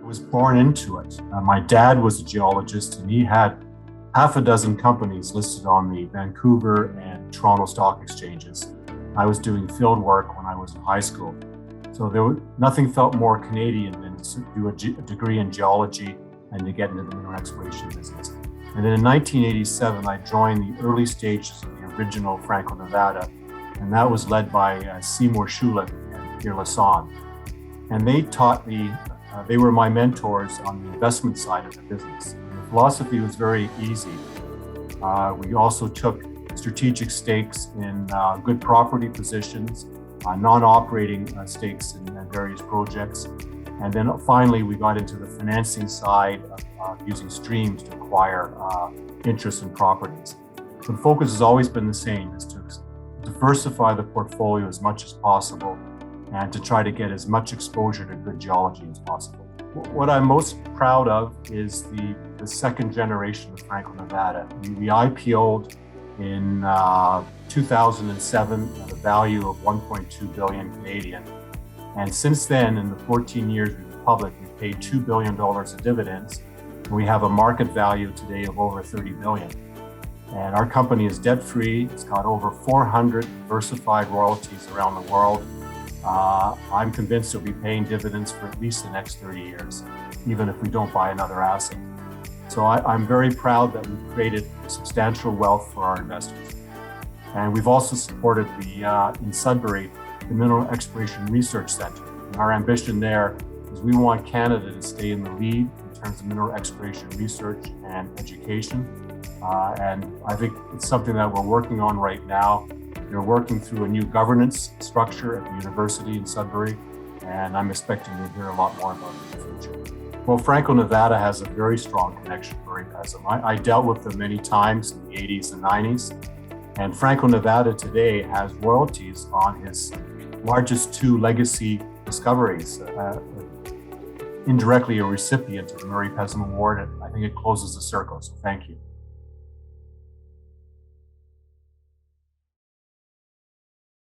was born into it. My dad was a geologist and he had half a dozen companies listed on the Vancouver and Toronto stock exchanges. I was doing field work when I was in high school. So nothing felt more Canadian than to do a degree in geology and to get into the mineral exploration business. And then in 1987, I joined the early stages of the original Franco-Nevada, and that was led by Seymour Schulich and Pierre Lassonde. And they taught me, they were my mentors on the investment side of the business. And the philosophy was very easy. We also took strategic stakes in good property positions, non-operating stakes in various projects. And then finally, we got into the financing side of using streams to acquire interest in properties. So the focus has always been the same, is to diversify the portfolio as much as possible and to try to get as much exposure to good geology as possible. What I'm most proud of is the second generation of Franco-Nevada. We IPO'd in 2007 at a value of 1.2 billion Canadian. And since then, in the 14 years we've been public, we've paid $2 billion of dividends. And we have a market value today of over 30 billion. And our company is debt-free. It's got over 400 diversified royalties around the world. I'm convinced we'll be paying dividends for at least the next 30 years, even if we don't buy another asset. So I'm very proud that we've created substantial wealth for our investors. And we've also supported in Sudbury, the Mineral Exploration Research Center. And our ambition there is we want Canada to stay in the lead in terms of mineral exploration research and education. And I think it's something that we're working on right now. They're working through a new governance structure at the university in Sudbury, and I'm expecting to hear a lot more about it in the future. Well, Franco-Nevada has a very strong connection to Pezim. I dealt with them many times in the 80s and 90s, and Franco-Nevada today has royalties on his largest two legacy discoveries, indirectly a recipient of the Pezim Award. I think it closes the circle, so thank you.